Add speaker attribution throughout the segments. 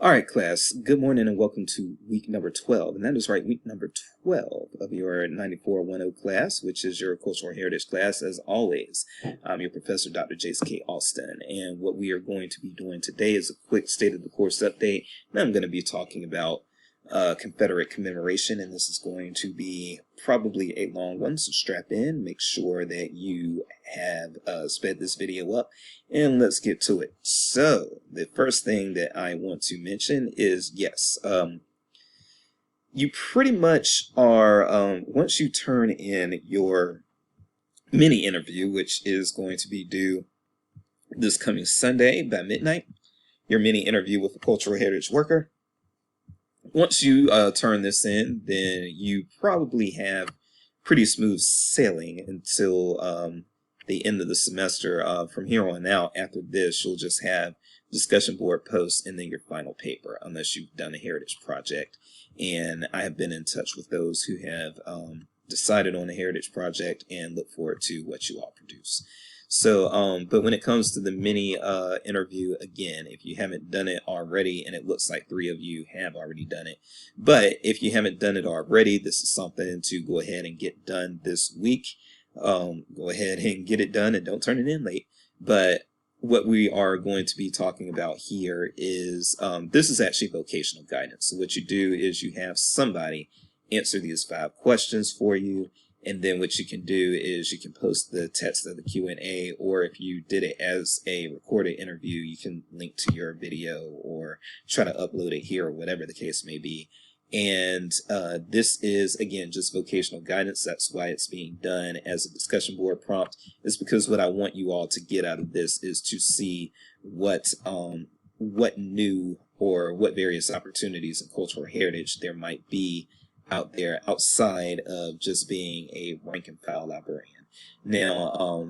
Speaker 1: All right, class, good morning and welcome to week number 12. And that is right, week number 12 of your 9410 class, which is your cultural heritage class. As always, I'm your professor, Dr. Jason K. Alston. And what we are going to be doing today is a quick state of the course update. And I'm going to be talking about Confederate commemoration, and this is going to be probably a long one, so strap in, make sure that you have sped this video up, and let's get to it. So the first thing that I want to mention is, yes, you pretty much are, once you turn in your mini interview, which is going to be due this coming Sunday by midnight, your mini interview with a cultural heritage worker. Once you turn this in, then you probably have pretty smooth sailing until the end of the semester. From here on out, after this, you'll just have discussion board posts and then your final paper, unless you've done a heritage project. And I have been in touch with those who have decided on a heritage project and look forward to what you all produce. So, but when it comes to the mini interview, again, if you haven't done it already, and it looks like 3 of you have already done it, but if you haven't done it already, this is something to go ahead and get done this week. Go ahead and get it done and don't turn it in late. But what we are going to be talking about here is, this is actually vocational guidance. So what you do is you have somebody answer these 5 questions for you. And then what you can do is you can post the text of the Q&A, or if you did it as a recorded interview, you can link to your video or try to upload it here or whatever the case may be. And this is, again, just vocational guidance. That's why it's being done as a discussion board prompt. It's because what I want you all to get out of this is to see what new or what various opportunities in cultural heritage there might be out there outside of just being a rank and file librarian. Now,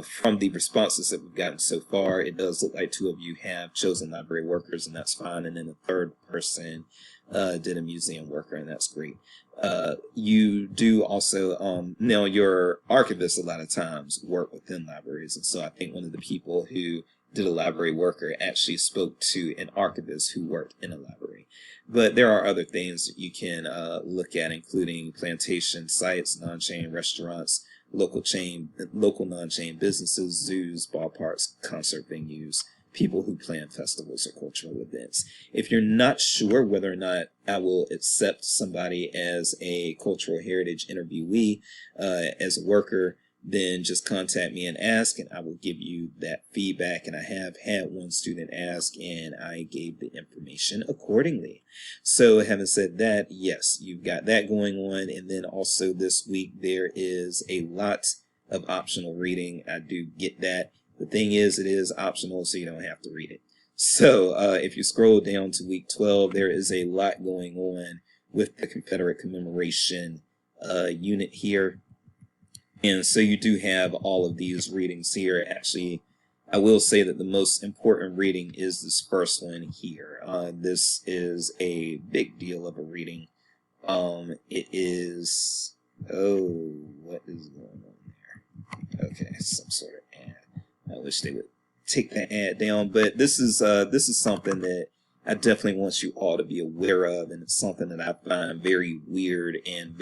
Speaker 1: from the responses that we've gotten so far, it does look like 2 of you have chosen library workers, and that's fine. And then the 3rd person did a museum worker, and that's great. You do also, now your archivists a lot of times work within libraries. And so I think one of the people who did a library worker actually spoke to an archivist who worked in a library. But there are other things that you can look at, including plantation sites, non-chain restaurants, local non-chain businesses, zoos, ballparks, concert venues, people who plan festivals or cultural events. If you're not sure whether or not I will accept somebody as a cultural heritage interviewee, as a worker, then just contact me and ask, and I will give you that feedback. And I have had one student ask, and I gave the information accordingly. So having said that, yes, you've got that going on. And then also this week, there is a lot of optional reading. I do get that. The thing is, it is optional, so you don't have to read it. So if you scroll down to week 12, there is a lot going on with the Confederate commemoration unit here. And so you do have all of these readings here. Actually, I will say that the most important reading is this first one here. This is a big deal of a reading. It is, what is going on there? Okay, some sort of ad. I wish they would take that ad down, but this is something that I definitely want you all to be aware of, and it's something that I find very weird and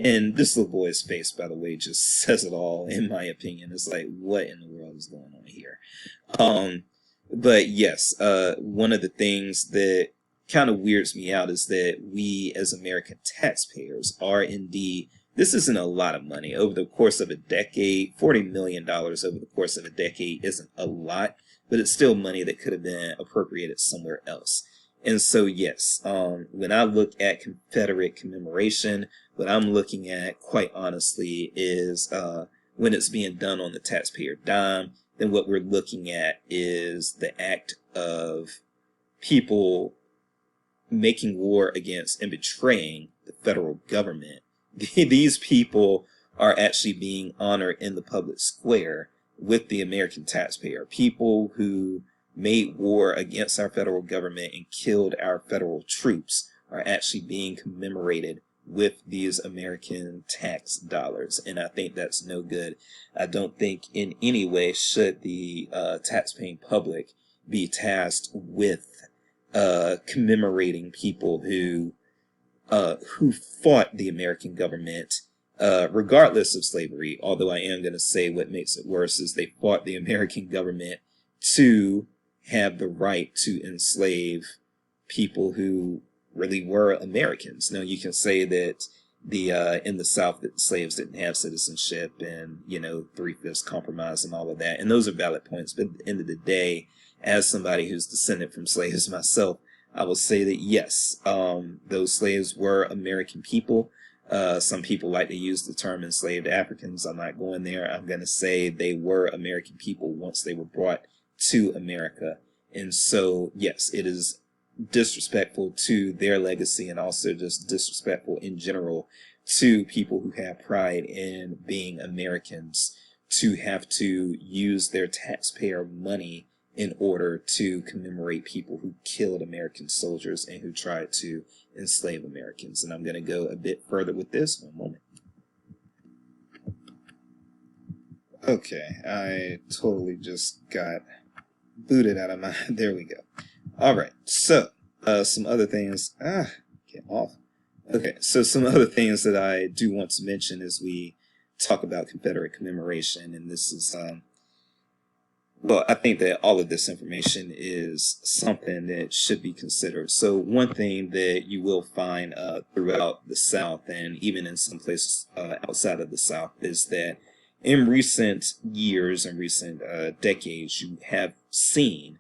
Speaker 1: and this little boy's face, by the way, just says it all, in my opinion. It's like, what in the world is going on here? But yes, one of the things that kind of weirds me out is that we as American taxpayers are indeed, this isn't a lot of money. Over the course of a decade, $40 million over the course of a decade isn't a lot, but it's still money that could have been appropriated somewhere else. And so, yes, when I look at Confederate commemoration, what I'm looking at, quite honestly, is when it's being done on the taxpayer dime, then what we're looking at is the act of people making war against and betraying the federal government. These people are actually being honored in the public square with the American taxpayer. People who made war against our federal government and killed our federal troops are actually being commemorated with these American tax dollars. And I think that's no good. I don't think in any way should the taxpaying public be tasked with commemorating people who fought the American government, regardless of slavery. Although I am going to say what makes it worse is they fought the American government to have the right to enslave people who really were Americans. Now, you can say that in the South that slaves didn't have citizenship, and three-fifths compromise and all of that, and those are valid points. But at the end of the day, as somebody who's descended from slaves myself, I will say that yes, those slaves were American people. Some people like to use the term enslaved Africans. I'm not going there. I'm going to say they were American people once they were brought to America. And so, yes, it is disrespectful to their legacy, and also just disrespectful in general to people who have pride in being Americans, to have to use their taxpayer money in order to commemorate people who killed American soldiers and who tried to enslave Americans. And I'm going to go a bit further with this. One moment. Okay, I totally just got booted out of my... There we go. All right, so some other things... get off. Okay, so some other things that I do want to mention as we talk about Confederate commemoration, and this is... well, I think that all of this information is something that should be considered. So one thing that you will find throughout the South, and even in some places outside of the South, is that in recent years and recent decades, you have seen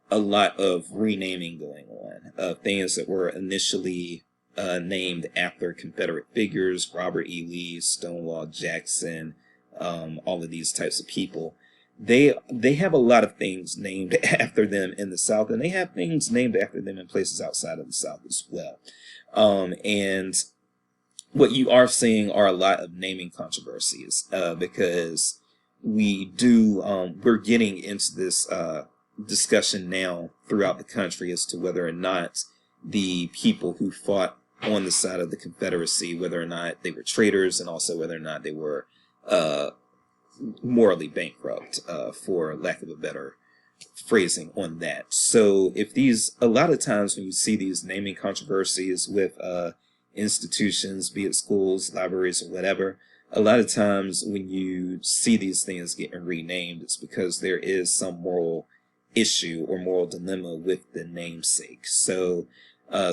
Speaker 1: a lot of renaming going on. Things that were initially named after Confederate figures, Robert E. Lee, Stonewall Jackson, all of these types of people. They have a lot of things named after them in the South, and they have things named after them in places outside of the South as well. And what you are seeing are a lot of naming controversies, because we're getting into this discussion now throughout the country as to whether or not the people who fought on the side of the Confederacy, whether or not they were traitors, and also whether or not they were morally bankrupt, for lack of a better phrasing on that. So a lot of times when you see these naming controversies with institutions, be it schools, libraries, or whatever, a lot of times when you see these things getting renamed, it's because there is some moral issue or moral dilemma with the namesake. So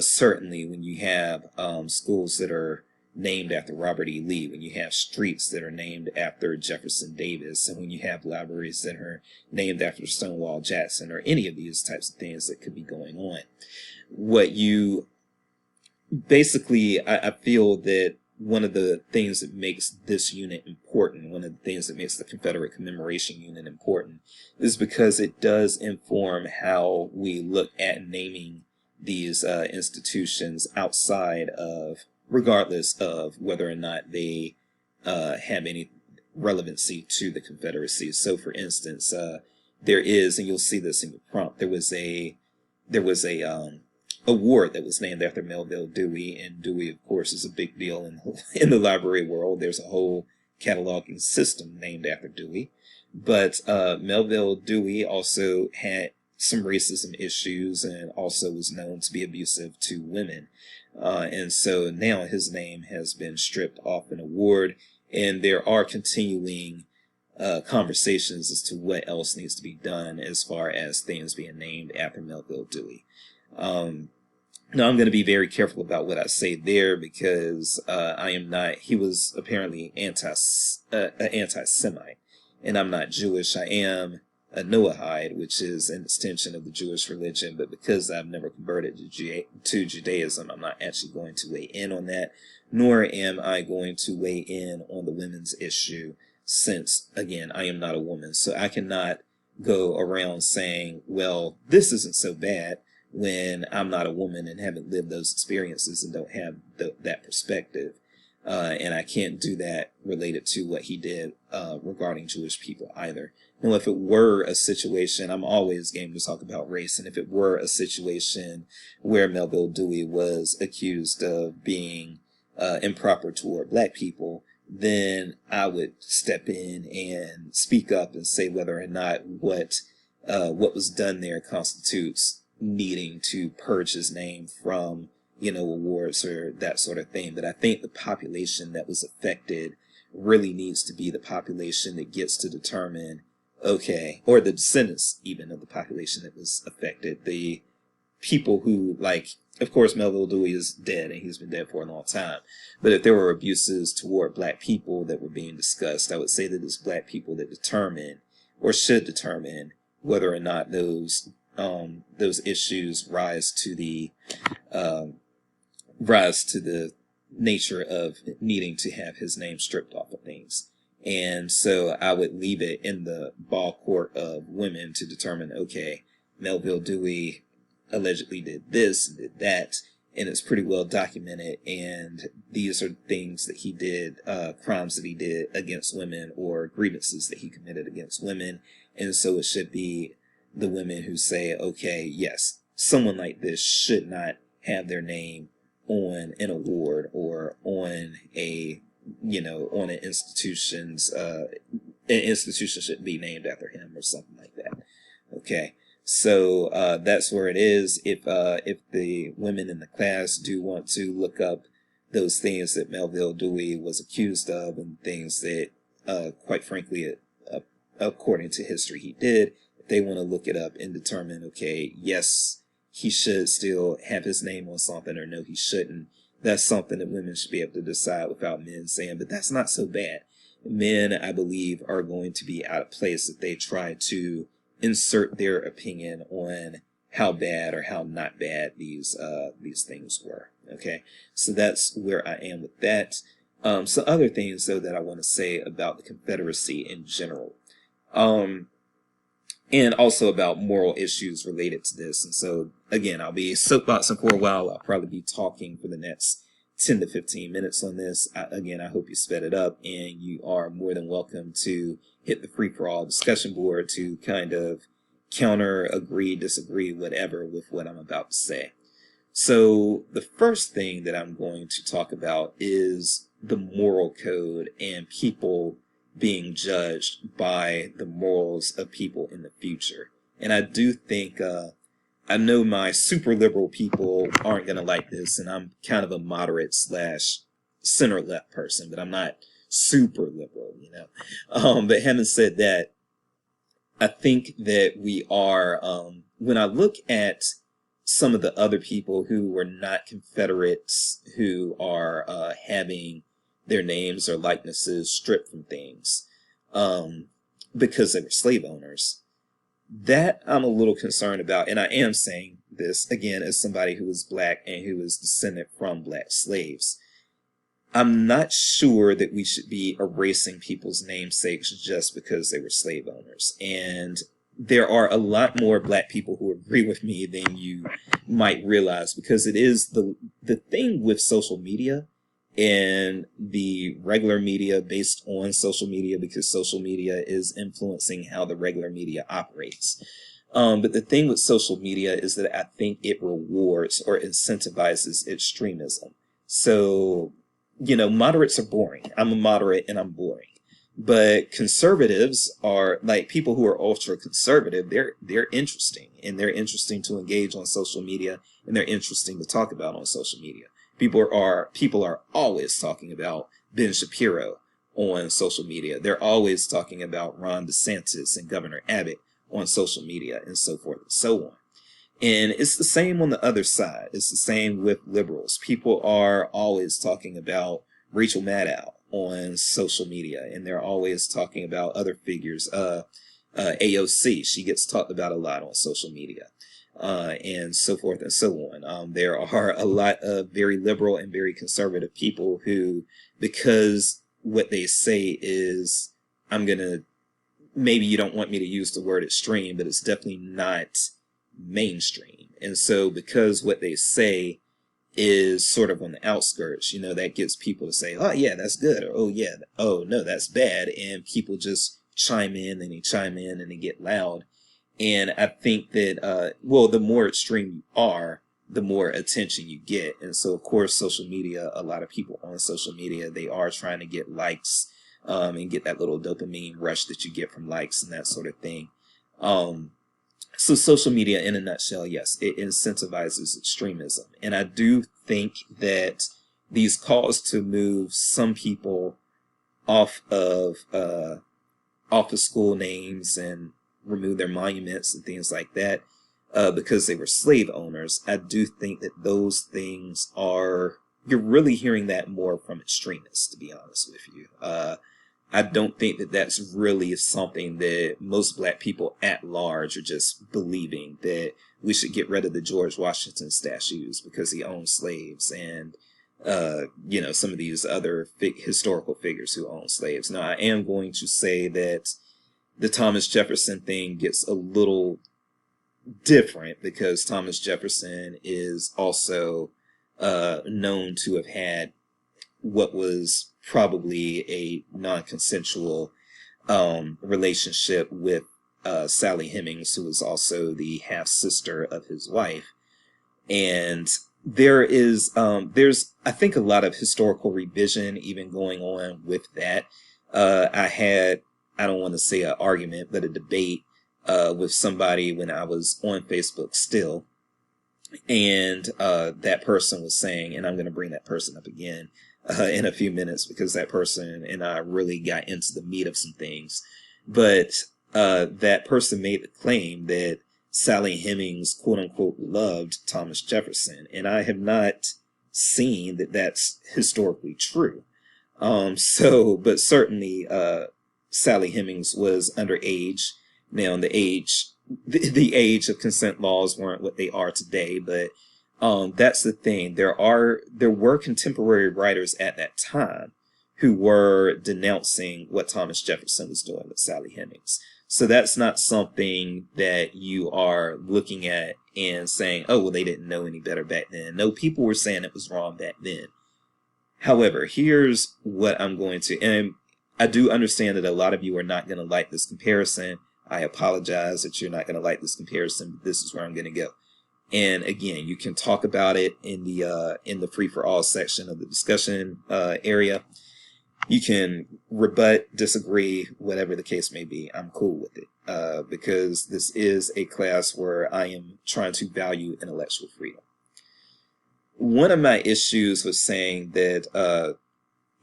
Speaker 1: certainly when you have schools that are named after Robert E. Lee, when you have streets that are named after Jefferson Davis, and when you have libraries that are named after Stonewall Jackson, or any of these types of things that could be going on. I feel that one of the things that makes this unit important, one of the things that makes the Confederate Commemoration Unit important, is because it does inform how we look at naming these institutions outside of, regardless of whether or not they have any relevancy to the Confederacy. So, for instance, there is, and you'll see this in your prompt, there was a award that was named after Melville Dewey, and Dewey, of course, is a big deal in the library world. There's a whole cataloging system named after Dewey, but Melville Dewey also had some racism issues and also was known to be abusive to women. And so now his name has been stripped off an award, and there are continuing conversations as to what else needs to be done as far as things being named after Melville Dewey. Now I'm going to be very careful about what I say there, because he was apparently anti-Semite, and I'm not Jewish. I am a Noahide, which is an extension of the Jewish religion, but because I've never converted to Judaism, I'm not actually going to weigh in on that, nor am I going to weigh in on the women's issue, since, again, I am not a woman. So I cannot go around saying, well, this isn't so bad, when I'm not a woman and haven't lived those experiences and don't have that perspective. And I can't do that related to what he did regarding Jewish people either. Now, if it were a situation, I'm always game to talk about race, and if it were a situation where Melville Dewey was accused of being improper toward black people, then I would step in and speak up and say whether or not what was done there constitutes needing to purge his name from, awards or that sort of thing. But I think the population that was affected really needs to be the population that gets to determine, okay, or the descendants even of the population that was affected, the people who, like, of course, Melville Dewey is dead and he's been dead for a long time. But if there were abuses toward black people that were being discussed, I would say that it's black people that determine or should determine whether or not those issues rise to the nature of needing to have his name stripped off of things. And so I would leave it in the ball court of women to determine, okay, Melville Dewey allegedly did this, did that, and it's pretty well documented, and these are things that he did, crimes that he did against women or grievances that he committed against women. And so it should be the women who say, okay, yes, someone like this should not have their name on an award or on on an institution's, an institution should be named after him or something like that. Okay. So, that's where it is. If the women in the class do want to look up those things that Melville Dewey was accused of and things that, quite frankly, according to history, he did, if they want to look it up and determine, okay, yes, he should still have his name on something, or no, he shouldn't, that's something that women should be able to decide without men saying, but that's not so bad. Men, I believe, are going to be out of place if they try to insert their opinion on how bad or how not bad these things were. Okay, so that's where I am with that. So other things though that I want to say about the Confederacy in general, and also about moral issues related to this. And so again, I'll be soapboxing for a while. I'll probably be talking for the next 10 to 15 minutes on this. Again, I hope you sped it up, and you are more than welcome to hit the free-for-all discussion board to kind of counter, agree, disagree, whatever with what I'm about to say. So the first thing that I'm going to talk about is the moral code and people being judged by the morals of people in the future. And I do think, I know my super liberal people aren't going to like this, and I'm kind of a moderate / center left person, but I'm not super liberal, but having said that, I think that we are, when I look at some of the other people who were not Confederates who are having their names or likenesses stripped from things because they were slave owners, that I'm a little concerned about. And I am saying this again as somebody who is black and who is descended from black slaves. I'm not sure that we should be erasing people's namesakes just because they were slave owners. And there are a lot more black people who agree with me than you might realize, because it is the thing with social media and the regular media based on social media, because social media is influencing how the regular media operates. But the thing with social media is that I think it rewards or incentivizes extremism. So, moderates are boring. I'm a moderate and I'm boring. But conservatives are, like, people who are ultra conservative, they're interesting, and they're interesting to engage on social media, and they're interesting to talk about on social media. People are always talking about Ben Shapiro on social media. They're always talking about Ron DeSantis and Governor Abbott on social media, and so forth and so on. And it's the same on the other side. It's the same with liberals. People are always talking about Rachel Maddow on social media, and they're always talking about other figures. AOC, she gets talked about a lot on social media, and so forth and so on. There are a lot of very liberal and very conservative people who, because what they say is, maybe you don't want me to use the word extreme, but it's definitely not mainstream. And so because what they say is sort of on the outskirts, that gets people to say, oh yeah, that's good, or oh yeah, oh no, that's bad, and people just chime in and they get loud. And I think that the more extreme you are, the more attention you get. And so of course social media, a lot of people on social media, they are trying to get likes and get that little dopamine rush that you get from likes and that sort of thing. So social media in a nutshell, yes, it incentivizes extremism. And I do think that these calls to move some people off of school names and remove their monuments and things like that, because they were slave owners, I do think that those things are, you're really hearing that more from extremists, to be honest with you. I don't think that that's really something that most black people at large are just believing, that we should get rid of the George Washington statues because he owned slaves, and some of these other historical figures who owned slaves. Now, I am going to say that the Thomas Jefferson thing gets a little different because Thomas Jefferson is also known to have had what was probably a non-consensual relationship with Sally Hemings, who was also the half sister of his wife. And there's I think a lot of historical revision even going on with that. I don't want to say an argument, but a debate with somebody when I was on Facebook still. And that person was saying, and I'm going to bring that person up again in a few minutes because that person and I really got into the meat of some things. But that person made the claim that Sally Hemings, quote unquote, loved Thomas Jefferson. And I have not seen that that's historically true. But certainly Sally Hemings was underage. Now, the age of consent laws weren't what they are today, but that's the thing. There were contemporary writers at that time who were denouncing what Thomas Jefferson was doing with Sally Hemings. So that's not something that you are looking at and saying, oh, well, they didn't know any better back then. No, people were saying it was wrong back then. However, here's what I'm going to, and I do understand that a lot of you are not going to like this comparison. I apologize that you're not going to like this comparison, but this is where I'm going to go. And again, you can talk about it in the free for all section of the discussion area. You can rebut, disagree, whatever the case may be. I'm cool with it because this is a class where I am trying to value intellectual freedom. One of my issues was saying that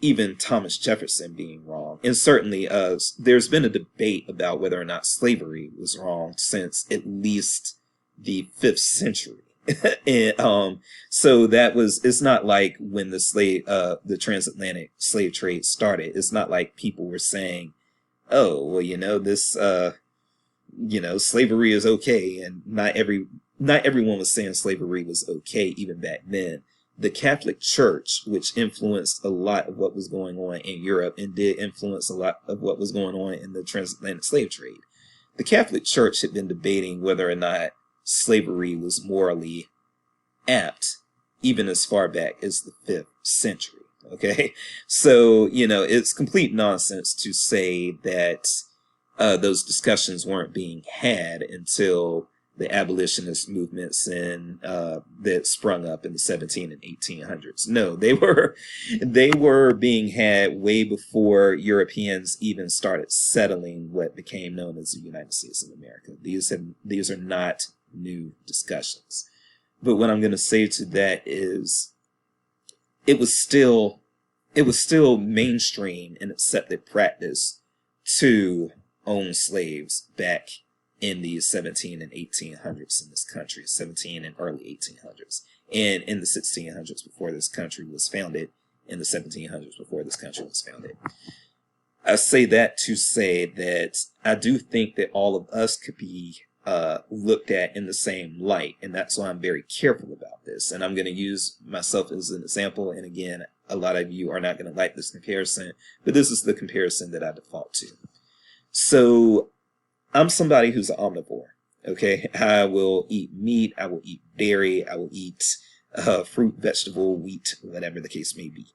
Speaker 1: even Thomas Jefferson being wrong, and certainly there's been a debate about whether or not slavery was wrong since at least the 5th century. And so it's not like when the transatlantic slave trade started, it's not like people were saying, oh, well, this slavery is okay, and not everyone was saying slavery was okay even back then. The Catholic Church, which influenced a lot of what was going on in Europe and did influence a lot of what was going on in the transatlantic slave trade, the Catholic Church had been debating whether or not slavery was morally apt, even as far back as the 5th century. Okay, so it's complete nonsense to say that those discussions weren't being had until the abolitionist movements that sprung up in the 17 and 1800s. No, they were being had way before Europeans even started settling what became known as the United States of America. These are not new discussions. But what I'm going to say to that is it was still mainstream and accepted practice to own slaves back in the 17 and 1800s in this country, 17 and early 1800s, and in the 1600s before this country was founded, in the 1700s before this country was founded. I say that to say that I do think that all of us could be looked at in the same light, and that's why I'm very careful about this. And I'm going to use myself as an example, and again, a lot of you are not going to like this comparison, but this is the comparison that I default to. So I'm somebody who's an omnivore, okay? I will eat meat, I will eat dairy, I will eat fruit, vegetable, wheat, whatever the case may be.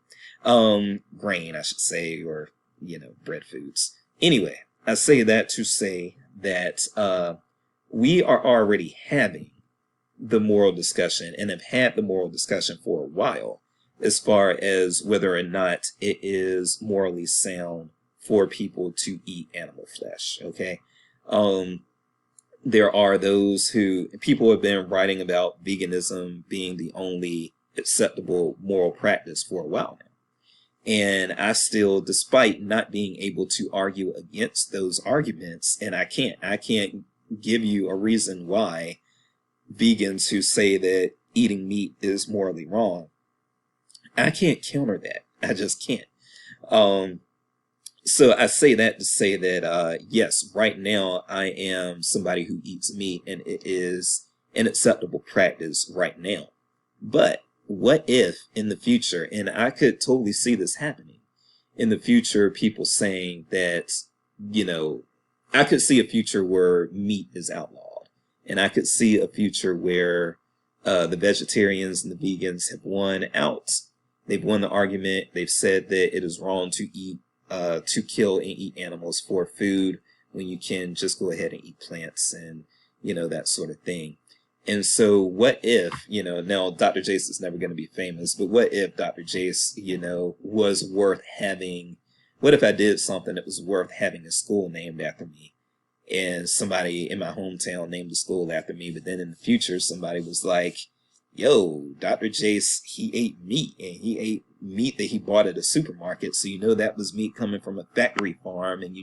Speaker 1: Grain, I should say, or, bread foods. Anyway, I say that to say that we are already having the moral discussion and have had the moral discussion for a while as far as whether or not it is morally sound for people to eat animal flesh, okay? there are those who people have been writing about veganism being the only acceptable moral practice for a while now. And I still, despite not being able to argue against those arguments, and I can't give you a reason why vegans who say that eating meat is morally wrong, I can't counter that. I just can't. So I say that to say that, yes, right now I am somebody who eats meat and it is an acceptable practice right now. But what if in the future, and I could totally see this happening, in the future, people saying that, I could see a future where meat is outlawed. And I could see a future where the vegetarians and the vegans have won out. They've won the argument. They've said that it is wrong to kill and eat animals for food when you can just go ahead and eat plants and, that sort of thing. And so what if, now Dr. Jace is never going to be famous, but what if Dr. Jace, was worth having, what if I did something that was worth having a school named after me and somebody in my hometown named the school after me, but then in the future somebody was like, yo, Dr. Jace, he ate meat and he ate meat that he bought at a supermarket. So, that was meat coming from a factory farm and,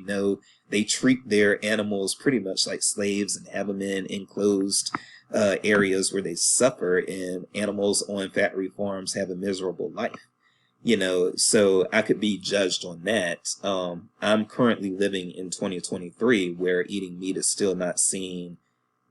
Speaker 1: they treat their animals pretty much like slaves and have them in enclosed areas where they suffer, and animals on factory farms have a miserable life. So I could be judged on that. I'm currently living in 2023 where eating meat is still not seen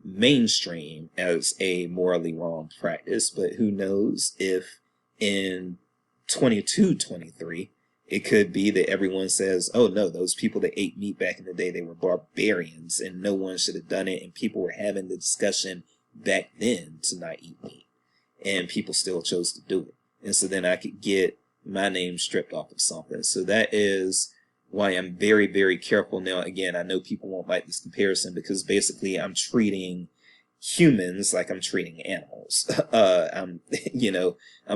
Speaker 1: mainstream as a morally wrong practice, but who knows if in 2223 it could be that everyone says, oh no, those people that ate meat back in the day, they were barbarians and no one should have done it, and people were having the discussion back then to not eat meat and people still chose to do it, and so then I could get my name stripped off of something. So that is why I'm very, very careful now. Again, I know people won't like this comparison because basically I'm treating humans like I'm treating animals. I'm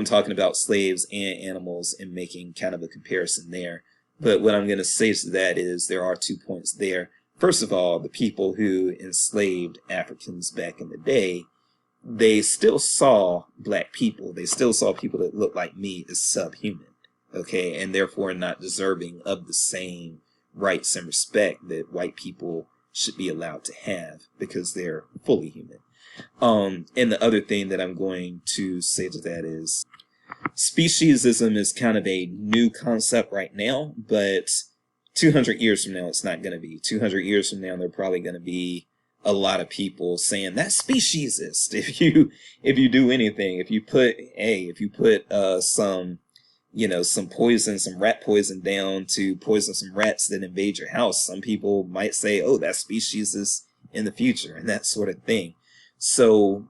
Speaker 1: talking about slaves and animals and making kind of a comparison there. But what I'm going to say to that is there are 2 points there. First of all, the people who enslaved Africans back in the day, they still saw black people. They still saw people that looked like me as subhuman, okay, and therefore not deserving of the same rights and respect that white people should be allowed to have because they're fully human. And the other thing that I'm going to say to that is speciesism is kind of a new concept right now, but 200 years from now, it's not going to be. 200 years from now, they're probably going to be a lot of people saying that's speciesist. If you do anything, if you put some poison, some rat poison down to poison some rats that invade your house, some people might say, oh, that's speciesist in the future and that sort of thing. So,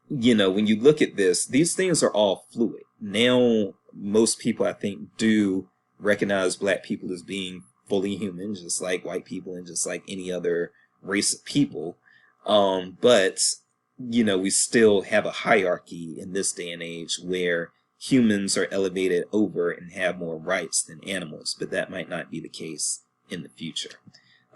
Speaker 1: when you look at this, these things are all fluid. Now, most people, I think, do recognize black people as being fully human, just like white people and just like any other race of people. But we still have a hierarchy in this day and age where humans are elevated over and have more rights than animals, but that might not be the case in the future.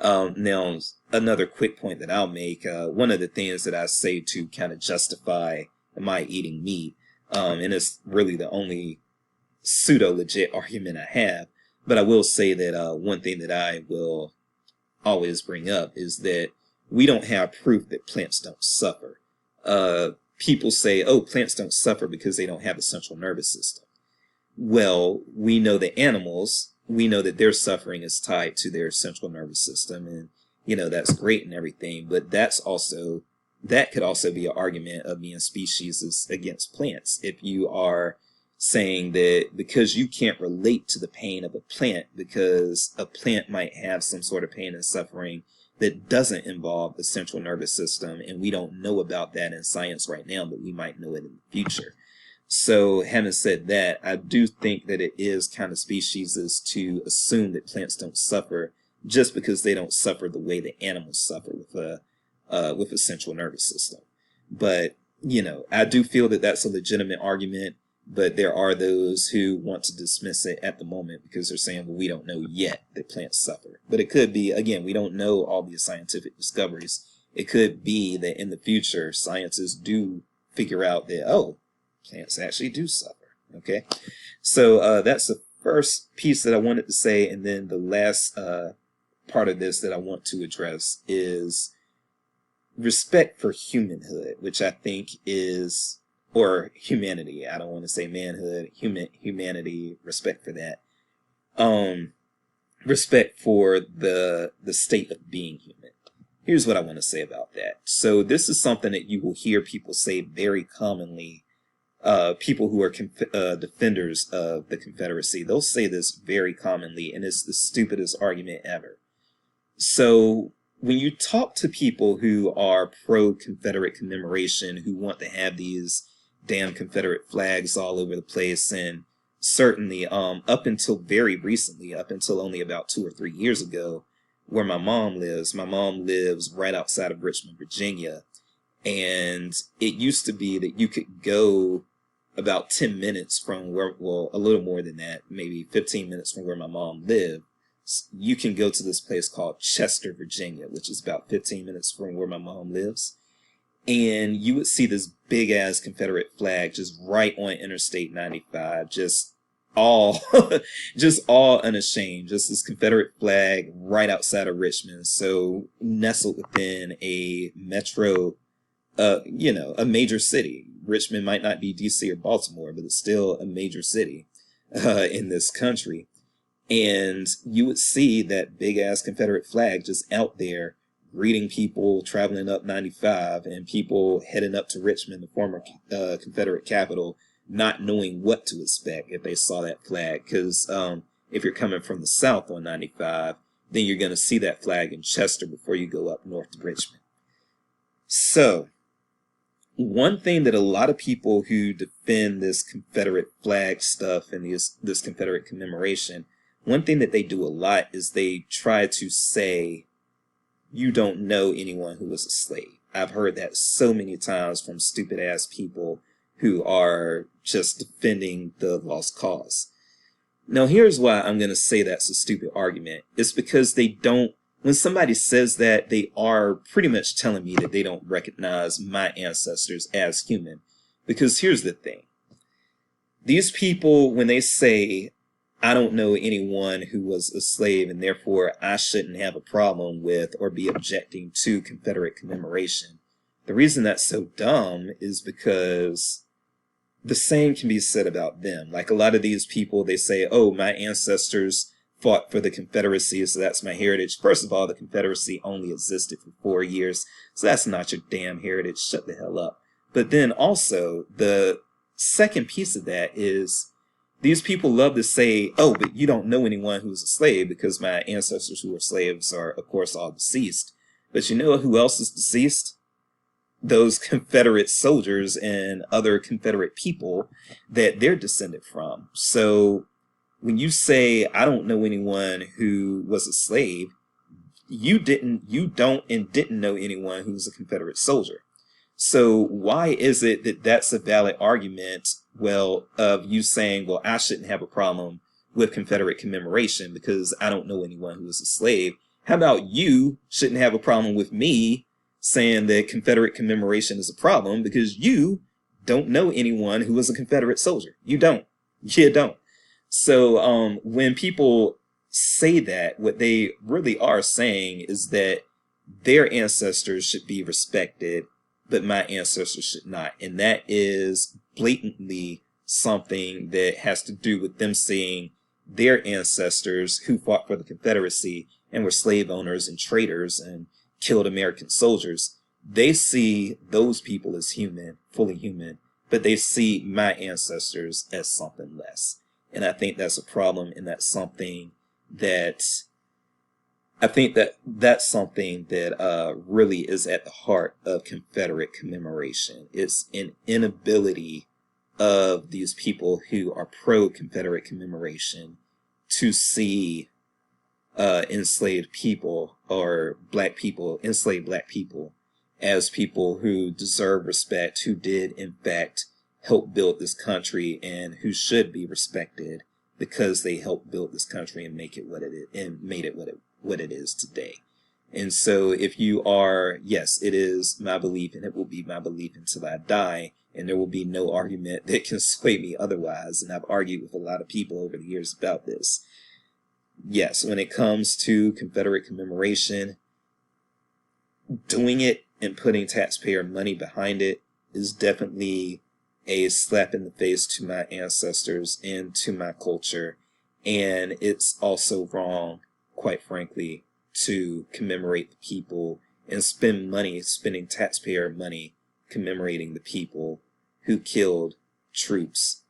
Speaker 1: Now, another quick point that I'll make, one of the things that I say to kind of justify my eating meat, and it's really the only pseudo-legit argument I have, but I will say that one thing that I will always bring up is that we don't have proof that plants don't suffer. People say, oh, plants don't suffer because they don't have a central nervous system. Well, we know that their suffering is tied to their central nervous system, and that's great and everything, but that could also be an argument of being speciesist against plants. If you are saying that because you can't relate to the pain of a plant because a plant might have some sort of pain and suffering that doesn't involve the central nervous system, and we don't know about that in science right now, but we might know it in the future. So having said that, I do think that it is kind of speciesist to assume that plants don't suffer just because they don't suffer the way that animals suffer with a central nervous system. But, I do feel that that's a legitimate argument, but there are those who want to dismiss it at the moment because they're saying, well, we don't know yet that plants suffer. But it could be, again, we don't know all the scientific discoveries. It could be that in the future, scientists do figure out that, oh, plants actually do suffer. Okay, so that's the first piece that I wanted to say, and then the last part of this that I want to address is respect for humanhood, which I think is, or humanity. I don't want to say manhood, humanity, respect for that. Respect for the state of being human. Here's what I want to say about that. So this is something that you will hear people say very commonly. People who are defenders of the Confederacy, they'll say this very commonly, and it's the stupidest argument ever. So when you talk to people who are pro-Confederate commemoration, who want to have these damn Confederate flags all over the place, and certainly up until very recently, up until only about 2 or 3 years ago, where my mom lives right outside of Richmond, Virginia, and it used to be that you could go about 10 minutes from where, well, a little more than that, maybe 15 minutes from where my mom lived. You can go to this place called Chester, Virginia, which is about 15 minutes from where my mom lives. And you would see this big ass Confederate flag just right on Interstate 95, just all unashamed, just this Confederate flag right outside of Richmond. So nestled within a metro, a major city. Richmond might not be DC or Baltimore, but it's still a major city in this country. And you would see that big ass Confederate flag just out there greeting people traveling up 95 and people heading up to Richmond, the former Confederate capital, not knowing what to expect if they saw that flag. Because if you're coming from the south on 95, then you're going to see that flag in Chester before you go up north to Richmond. So one thing that a lot of people who defend this Confederate flag stuff and this Confederate commemoration, one thing that they do a lot is they try to say, you don't know anyone who was a slave. I've heard that so many times from stupid ass people who are just defending the lost cause. Now, here's why I'm going to say that's a stupid argument. It's because they don't, when somebody says that, they are pretty much telling me that they don't recognize my ancestors as human. Because here's the thing. These people, when they say, I don't know anyone who was a slave and therefore I shouldn't have a problem with or be objecting to Confederate commemoration, the reason that's so dumb is because the same can be said about them. Like a lot of these people, they say, oh, my ancestors fought for the Confederacy, so that's my heritage. First of all, the Confederacy only existed for 4 years, so that's not your damn heritage. Shut the hell up. But then also, the second piece of that is these people love to say, oh, but you don't know anyone who was a slave because my ancestors who were slaves are, of course, all deceased. But you know who else is deceased? Those Confederate soldiers and other Confederate people that they're descended from. So when you say, I don't know anyone who was a slave, you don't and didn't know anyone who was a Confederate soldier. So why is it that that's a valid argument, well, of you saying, well, I shouldn't have a problem with Confederate commemoration because I don't know anyone who was a slave? How about you shouldn't have a problem with me saying that Confederate commemoration is a problem because you don't know anyone who was a Confederate soldier? You don't. You don't. So when people say that, what they really are saying is that their ancestors should be respected, but my ancestors should not. And that is blatantly something that has to do with them seeing their ancestors who fought for the Confederacy and were slave owners and traitors and killed American soldiers. They see those people as human, fully human, but they see my ancestors as something less. And I think that's a problem, and that's something that really is at the heart of Confederate commemoration. It's an inability of these people who are pro-Confederate commemoration to see enslaved people or enslaved black people as people who deserve respect, who did in fact help build this country and who should be respected because they helped build this country and make it what it is, and made it what it is today. And so if you are, yes, it is my belief and it will be my belief until I die. And there will be no argument that can sway me otherwise. And I've argued with a lot of people over the years about this. Yes, when it comes to Confederate commemoration, doing it and putting taxpayer money behind it is definitely a slap in the face to my ancestors and to my culture. And it's also wrong, quite frankly, to commemorate the people and spend money, spending taxpayer money, commemorating the people who killed troops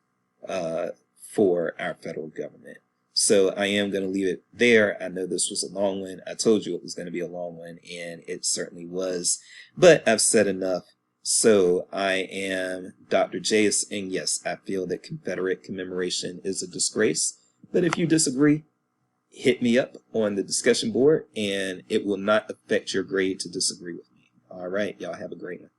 Speaker 1: for our federal government. So I am going to leave it there. I know this was a long one. I told you it was going to be a long one, and it certainly was. But I've said enough. So I am Dr. Jace, and yes, I feel that Confederate commemoration is a disgrace. But if you disagree, hit me up on the discussion board, and it will not affect your grade to disagree with me. All right, y'all have a great one.